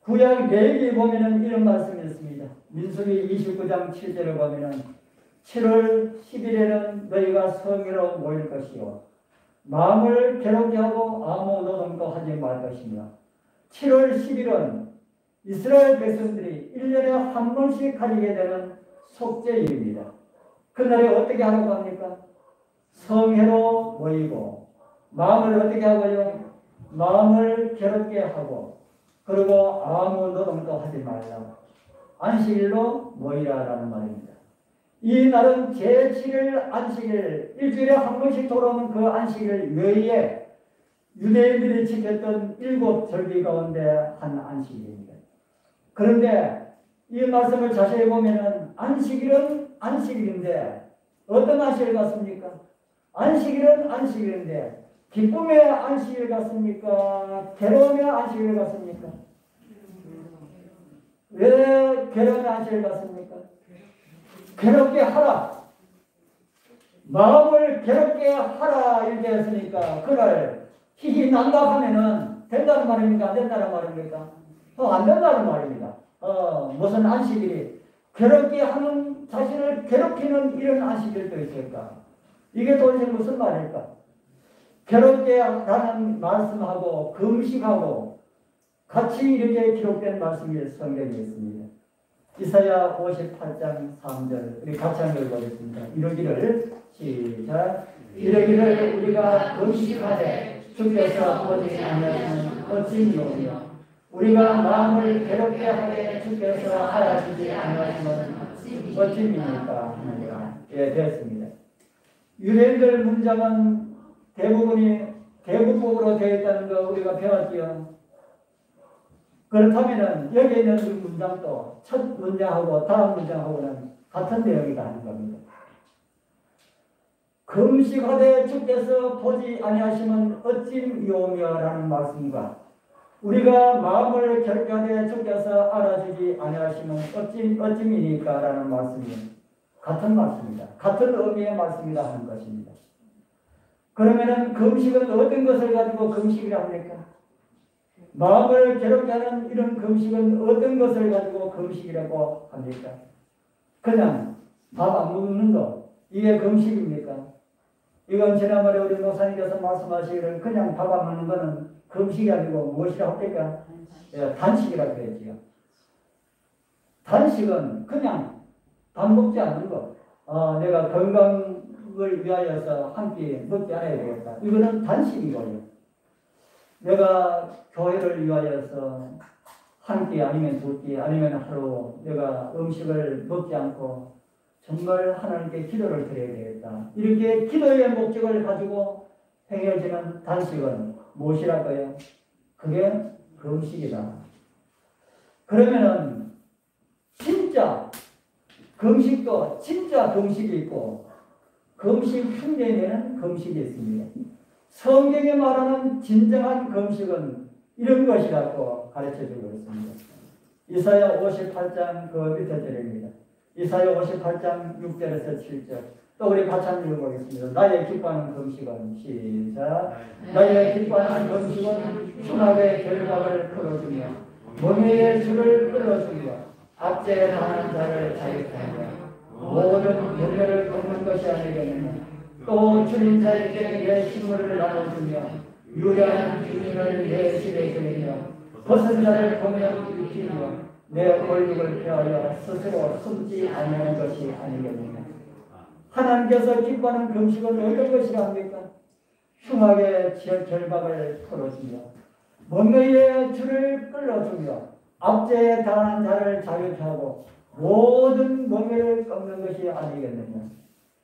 구약 레위기에 보면은 이런 말씀이 있습니다. 민수기 29장 7절을 보면은 7월 10일에는 너희가 성회로 모일 것이요 마음을 괴롭게 하고 아무 노동도 하지 말 것이며 7월 10일은 이스라엘 백성들이 1년에 한 번씩 가지게 되는 속죄일입니다. 그날에 어떻게 하라고 합니까? 성회로 모이고 마음을 어떻게 하고요? 마음을 괴롭게 하고 그리고 아무 노동도 하지 말라. 안식일로 모이라라는 말입니다. 이 날은 제7일 안식일, 일주일에 한 번씩 돌아오는 그 안식일 외에 유대인들이 지켰던 7절기 가운데 한 안식일입니다. 그런데 이 말씀을 자세히 보면은 안식일은 안식일인데 어떤 안식일 같습니까? 안식일은 안식일인데 기쁨의 안식일 같습니까? 괴로움의 안식일 같습니까? 왜 괴로움의 안식일 같습니까? 괴롭게 하라. 마음을 괴롭게 하라 이렇게 했으니까 그날 희희 난다 하면은 된다는 말입니까? 안 된다는 말입니까? 안 된다는 말입니다. 무슨 안식일이 괴롭게 하는 자신을 괴롭히는 이런 안식일도 있을까? 이게 도대체 무슨 말일까? 괴롭게 하는 말씀하고 금식하고 같이 이렇게 기록된 말씀이 성경에 있습니다. 이사야 58장 3절 우리 같이 한번 읽어보겠습니다. 이러기를 시작. 이러기를 우리가 금식하되 주께서 보지 않으시면 어찌미오며 우리가 마음을 괴롭게 하되 주께서 알아주지 않으시면 어찌미니까 하느니라. 예, 되었습니다. 유대인들 문장은 대부분이 대부분으로 되어 있다는 거 우리가 배웠지요. 그렇다면 여기 있는 이 문장도 첫 문장하고 다음 문장하고는 같은 내용이다 하는 겁니다. 금식하되 주께서 보지 아니하시면 어찌미오며라는 말씀과 우리가 마음을 결단하되 주께서 알아주지 아니하시면 어찌미니까라는 말씀이 같은 말씀이다. 같은 의미의 말씀이다 하는 것입니다. 그러면은 금식은 어떤 것을 가지고 금식이라 합니까? 마음을 괴롭게 하는 이런 금식은 어떤 것을 가지고 금식이라고 합니까? 그냥 밥 안 먹는 거, 이게 금식입니까? 이건 지난번에 우리 목사님께서 말씀하시기를 그냥 밥 안 먹는 거는 금식이 아니고 무엇이라 합니까? 단식이라고 했지요. 단식은 그냥 밥 먹지 않는 거. 내가 건강을 위하여서 한 끼 먹지 않아야 되겠다. 이거는 단식이고요. 내가 교회를 위하여서 한 끼 아니면 두 끼 아니면 하루 내가 음식을 먹지 않고 정말 하나님께 기도를 드려야 되겠다. 이렇게 기도의 목적을 가지고 행해지는 단식은 무엇이랄까요? 그게 금식이다. 그러면은 진짜 금식도 진짜 금식이 있고 금식 흉내내는 금식이 있습니다. 성경에 말하는 진정한 금식은 이런 것이라고 가르쳐주고 있습니다. 이사야 58장 그 밑에 절입니다. 이사야 58장 6절에서 7절. 또 우리 같이 한번 읽어보겠습니다. 나의 기뻐하는 금식은 시작. 나의 기뻐하는 금식은 흉악의 결박을 풀어주며 멍에의 줄을 끌어주며 압제에 당하는 자를 자유케하며 모든 멍에를 꺾는 것이 아니겠느냐. 또 주린 자에게 내 식물을 나눠주며 유리한 비밀을 내 집에 드리며 벗은 자를 보면 입히며 내 권력을 펴하여 스스로 숨지 아니하는 것이 아니겠느냐. 하나님께서 기뻐하는 금식은 어떤 것이라 합니까? 흉악의 결박을 풀어주며 멍에의 줄을 끌어주며 압제에 당하는 자를 자유케 하고 모든 멍에를 꺾는 것이 아니겠느냐.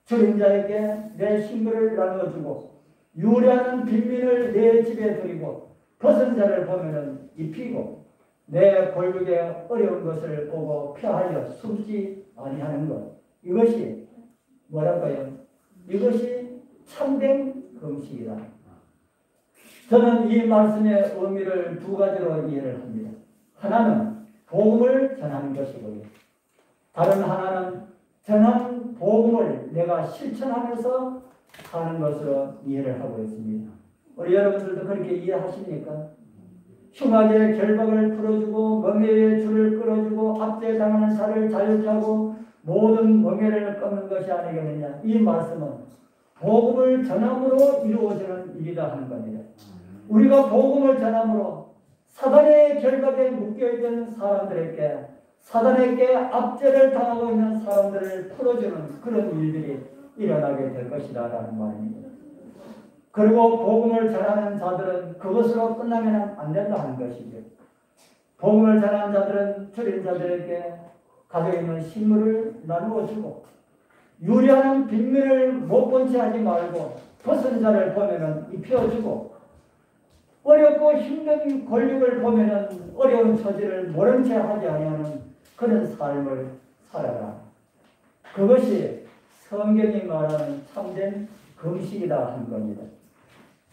주린 자에게 내 식물을 나눠주고 유리하는 빈민을 내 집에 드리고 벗은 자를 보면은 입히고 내 골격에 어려운 것을 보고 펴하여 숨지 아니하는 것. 이것이 뭐랄까요? 이것이 참된 금식이다. 저는 이 말씀의 의미를 두 가지로 이해를 합니다. 하나는 복음을 전하는 것이고요. 다른 하나는 전한 복음을 내가 실천하면서 사는 것으로 이해를 하고 있습니다. 우리 여러분들도 그렇게 이해하십니까? 흉악의 결박을 풀어주고 멍에의 줄을 끌어주고 압제에 당하는 자를 자유케 하고 모든 멍에를 꺾는 것이 아니겠느냐. 이 말씀은 복음을 전함으로 이루어지는 일이다 하는 겁니다. 우리가 복음을 전함으로 사단의 결박에 묶여있던 사람들에게 사단에게 압제를 당하고 있는 사람들을 풀어주는 그런 일들이 일어나게 될 것이다 라는 말입니다. 그리고 복음을 전하는 자들은 그것으로 끝나면 안 된다 하는 것이죠. 복음을 전하는 자들은 줄인 자들에게 가지고 있는 식물을 나누어 주고 유리하는 빈민을 못 본 채 하지 말고 벗은 자를 보면은 입혀주고 어렵고 힘든 권력을 보면은 어려운 처지를 모른 채 하지 아니하는 그런 삶을 살아라. 그것이 성경이 말하는 참된 금식이다 하는 겁니다.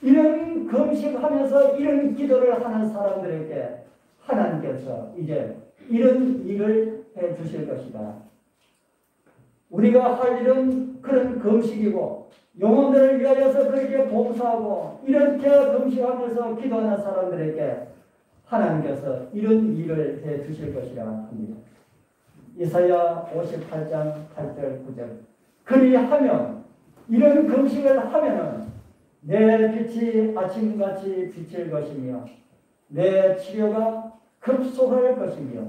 이런 금식하면서 이런 기도를 하는 사람들에게 하나님께서 이제 이런 일을 해 주실 것이다. 우리가 할 일은 그런 금식이고 영혼들을 위하여서 그렇게 봉사하고 이렇게 금식하면서 기도하는 사람들에게 하나님께서 이런 일을 해 주실 것이라 합니다. 이사야 58장 8절 9절. 그리하면 이런 금식을 하면은 내 빛이 아침같이 비칠 것이며 내 치료가 급속할 것이며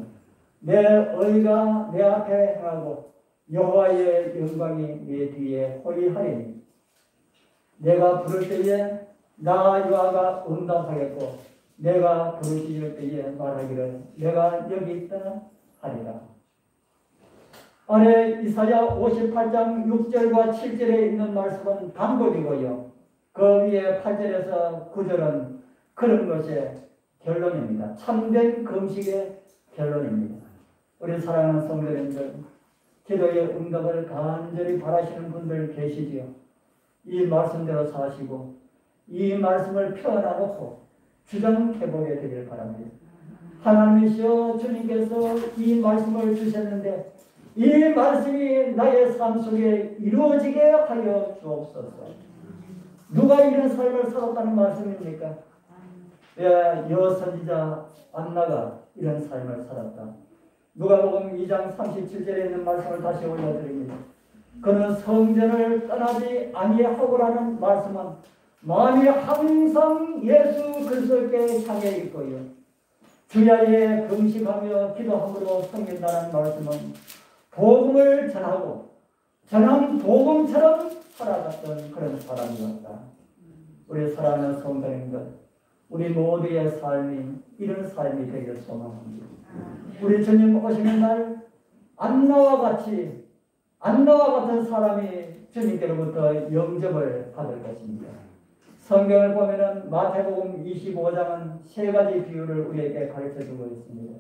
내 의가 내 앞에 행하고 여호와의 영광이 내 뒤에 호위하리니 내가 부를 때에 나 여호와가 응답하겠고 내가 부르짖을 때에 말하기를 내가 여기 있다 하리라. 아래 이사야 58장 6절과 7절에 있는 말씀은 반복이고요. 그 위에 8절에서 9절은 그런 것의 결론입니다. 참된 금식의 결론입니다. 우리 사랑하는 성도님들, 기도의 응답을 간절히 바라시는 분들 계시지요. 이 말씀대로 사시고 이 말씀을 펴안아 놓고 주장해보게 되길 바랍니다. 하나님이시여 주님께서 이 말씀을 주셨는데 이 말씀이 나의 삶 속에 이루어지게 하여 주옵소서. 누가 이런 삶을 살았다는 말씀입니까? 여선지자 안나가 이런 삶을 살았다. 누가복음 2장 37절에 있는 말씀을 다시 올려드립니다. 그는 성전을 떠나지 아니하고라는 말씀은 마음이 항상 예수 그리스도께 향해 있고요. 주야에 금식하며 기도함으로 섬긴다는 말씀은 복음을 전하고 전한 복음처럼 살아갔던 그런 사람이었다. 우리 사랑하는 성도님들, 우리 모두의 삶이 이런 삶이 되길 소망합니다. 우리 주님 오시는 날 안나와 같은 사람이 주님께로부터 영접을 받을 것입니다. 성경을 보면은 마태복음 25장은 세 가지 비유를 우리에게 가르쳐 주고 있습니다.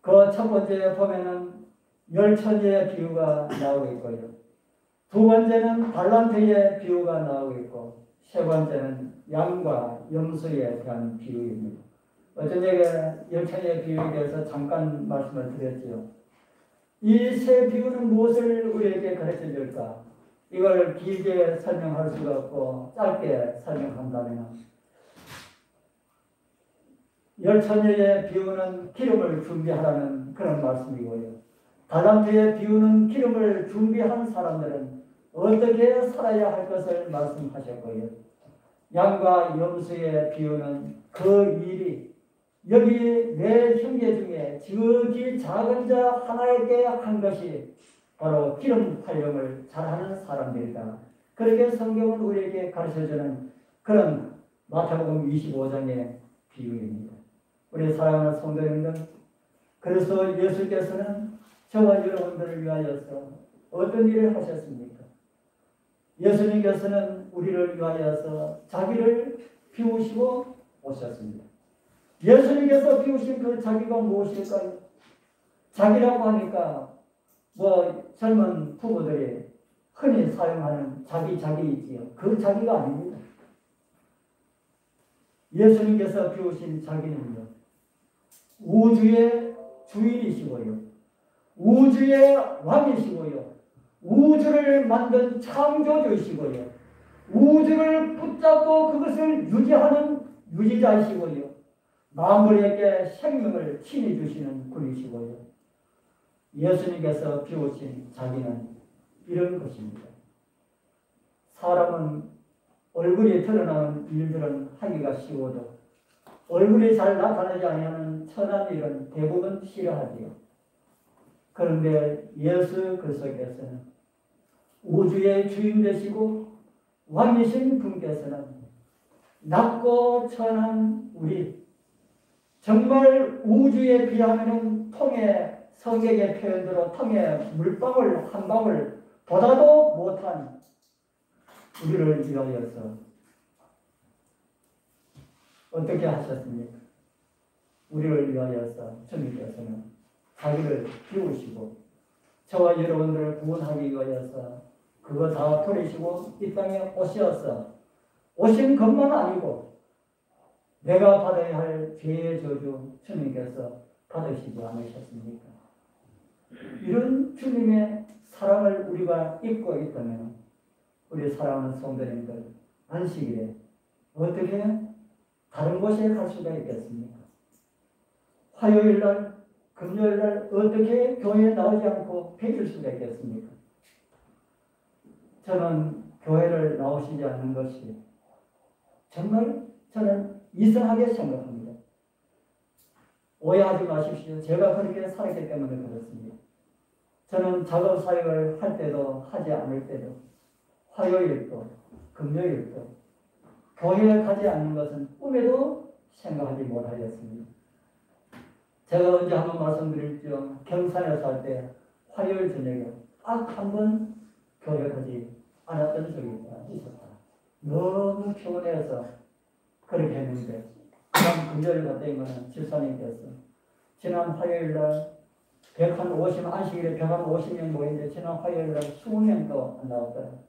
그 첫 번째 보면은 열처지의 비유가 나오고 있고요. 두 번째는 달란트의 비유가 나오고 있고, 세 번째는 양과 염소에 대한 비유입니다. 어저께 열처지의 비유에 대해서 잠깐 말씀을 드렸지요. 이 세 비유는 무엇을 우리에게 가르쳐 줄까? 이걸 길게 설명할 수가 없고 짧게 설명한다면 열처녀의 비유는 기름을 준비하라는 그런 말씀이고요. 달란트의 비유는 기름을 준비한 사람들은 어떻게 살아야 할 것을 말씀하셨고요. 양과 염소의 비유는 그 일이 여기 내 형제 중에 지극히 작은 자 하나에게 한 것이 바로 기름 활용을 잘하는 사람들이다. 그렇게 성경은 우리에게 가르쳐주는 그런 마태복음 25장의 비유입니다. 우리 사랑하는 성도님들, 그래서 예수께서는 저와 여러분들을 위하여서 어떤 일을 하셨습니까? 예수님께서는 우리를 위하여서 자기를 비우시고 오셨습니다. 예수님께서 비우신 그 자기가 무엇일까요? 자기라고 하니까 젊은 부부들이 흔히 사용하는 자기 있지요. 그 자기가 아닙니다. 예수님께서 비우신 자기는요, 우주의 주인이시고요, 우주의 왕이시고요, 우주를 만든 창조주이시고요, 우주를 붙잡고 그것을 유지하는 유지자이시고요, 만물에게 생명을 친히 주시는 분이시고요. 예수님께서 비우신 자기는 이런 것입니다. 사람은 얼굴이 드러나는 일들은 하기가 쉬워도 얼굴이 잘 나타나지 않는 천한 일은 대부분 싫어하지요. 그런데 예수 그리스도께서는 우주의 주인 되시고 왕이신 분께서는 낮고 천한 우리, 정말 우주에 비하면 통에 성경의 표현대로 통에 물방울 한 방울 보다도 못한 우리를 위하여서 어떻게 하셨습니까? 우리를 위하여서 주님께서는 자기를 비우시고 저와 여러분들을 구원하기 위하여서 그거 다 버리시고 이 땅에 오셔서 오신 것만 아니고 내가 받아야 할 죄의 저주 주님께서 받으시지 않으셨습니까? 이런 주님의 사랑을 우리가 잊고 있다면 우리 사랑하는 성도님들 안식일에 어떻게 다른 곳에 갈 수가 있겠습니까? 화요일날, 금요일날 어떻게 교회에 나오지 않고 뵈길 수가 있겠습니까? 저는 교회를 나오시지 않는 것이 정말 저는 이상하게 생각합니다. 오해하지 마십시오. 제가 그렇게 살았기 때문에 그렇습니다. 저는 작업 사역을 할 때도 하지 않을 때도 화요일도 금요일도 교회에 가지 않는 것은 꿈에도 생각하지 못하였습니다. 제가 언제 한번 말씀드렸죠. 경산에 살 때 화요일 저녁에 딱 한 번 교회 가지 않았던 적이 있었다. 너무 피곤해서 그렇게 했는데 그다음 금요일 갔더니 집사님께서 지난 화요일날 150 안식일에 150명 모이는데 지난 화요일날 20명도 안 나왔어요.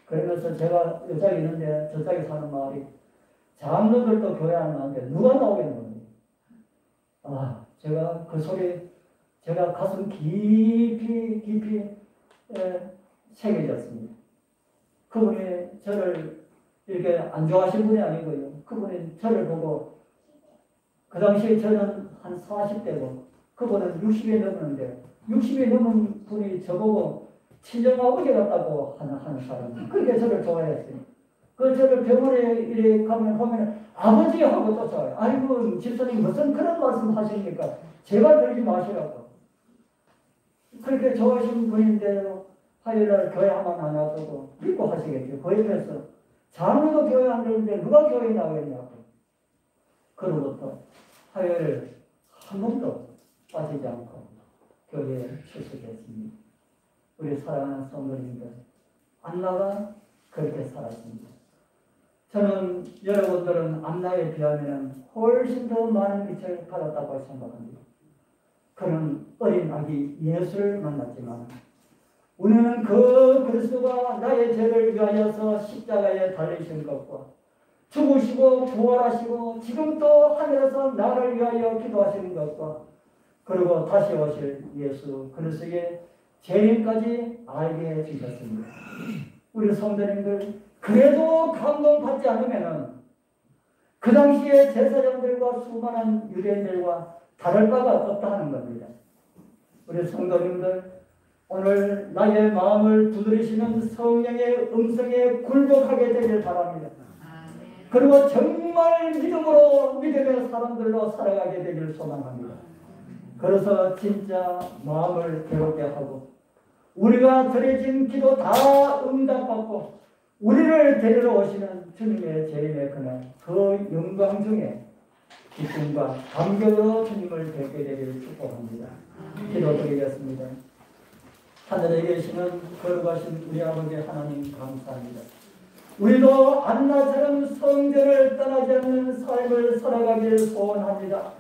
그러면서 제가 여짝이 있는데 저짝에 사는 마을이 장로들도 교회 안 나오는데 누가 나오겠노? 아, 제가 그 소리 제가 가슴 깊이 새겨졌습니다. 그분이 저를 이렇게 안 좋아하신 분이 아니고요. 그분이 저를 보고 그 당시에 저는 한 40대고 그분은 60이 넘었는데 60이 넘은 분이 저보고 친정아버지 같다고 하는 사람. 그렇게 저를 좋아했어요. 그 저를 병원에 이렇게 보면 아버지 하고 쫓아와요. 아이고 집사님 무슨 그런 말씀 하십니까? 제발 그러지 마시라고. 그렇게 좋아하시는 분인데요. 화요일날 교회 한번 안 와도 믿고 하시겠죠. 그 옆에서 장로도 교회 안 되는데 누가 교회에 나오겠냐고. 그로부터 화요일 한 번도 빠지지 않고 교회에 출석했습니다. 우리 사랑하는 성도님들, 안나가 그렇게 살았습니다. 저는 여러분들은 안나에 비하면 훨씬 더 많은 빛을 받았다고 생각합니다. 그는 어린 아기 예수를 만났지만 우리는 그 그리스도가 나의 죄를 위하여서 십자가에 달리신 것과 죽으시고 부활하시고 지금 또 하늘에서 나를 위하여 기도하시는 것과 그리고 다시 오실 예수 그리스도의 재림까지 알게 해주셨습니다. 우리 성도님들 그래도 감동받지 않으면 그 당시에 제사장들과 수많은 유대인들과 다를 바가 없다는 겁니다. 우리 성도님들 오늘 나의 마음을 두드리시는 성령의 음성에 굴복하게 되길 바랍니다. 그리고 정말 믿음의 사람들로 살아가게 되길 소망합니다. 그래서 진짜 마음을 괴롭게 하고 우리가 드려진 기도 다 응답받고 우리를 데리러 오시는 주님의 재림의 그날 그 영광 중에 기쁨과 감격으로 주님을 뵙게 되기를 축복합니다. 기도드리겠습니다. 하늘에 계시는 거룩하신 우리 아버지 하나님 감사합니다. 우리도 안나처럼 성전을 떠나지 않는 삶을 살아가길 소원합니다.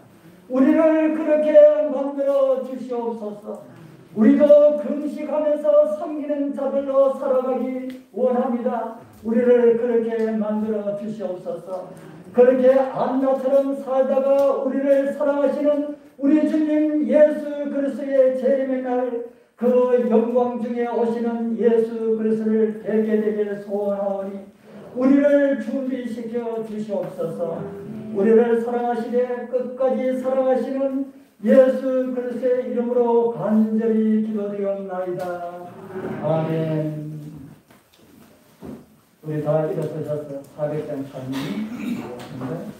우리를 그렇게 만들어 주시옵소서. 우리도 금식하면서 섬기는 자들로 살아가기 원합니다. 우리를 그렇게 만들어 주시옵소서. 그렇게 안나처럼 살다가 우리를 사랑하시는 우리 주님 예수 그리스도의 재림의 날 그 영광 중에 오시는 예수 그리스도를 뵙게 되길 소원하오니 우리를 준비시켜 주시옵소서. 우리를 사랑하시되 끝까지 사랑하시는 예수 그리스도의 이름으로 간절히 기도드리옵나이다. 아멘. 우리 다 일어서셔서 400장 찬양.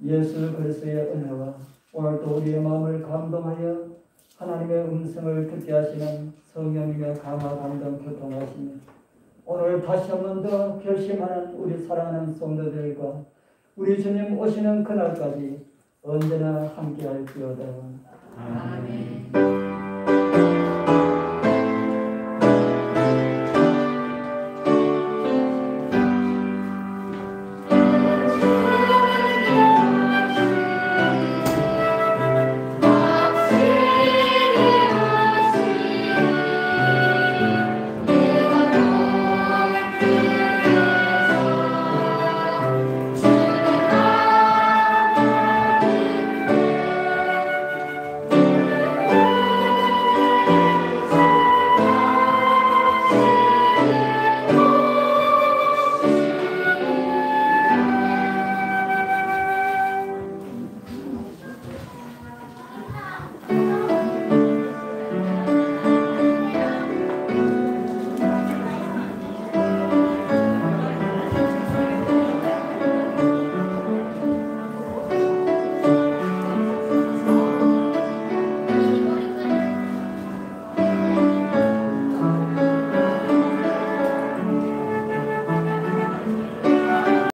예수 그리스도의 은혜와 오늘도 우리의 마음을 감동하여 하나님의 음성을 듣게 하시는 성령님의 강화 감동 교통하시며 오늘 다시 한 번 더 결심하는 우리 사랑하는 성도들과 우리 주님 오시는 그날까지 언제나 함께할지어다. 아멘.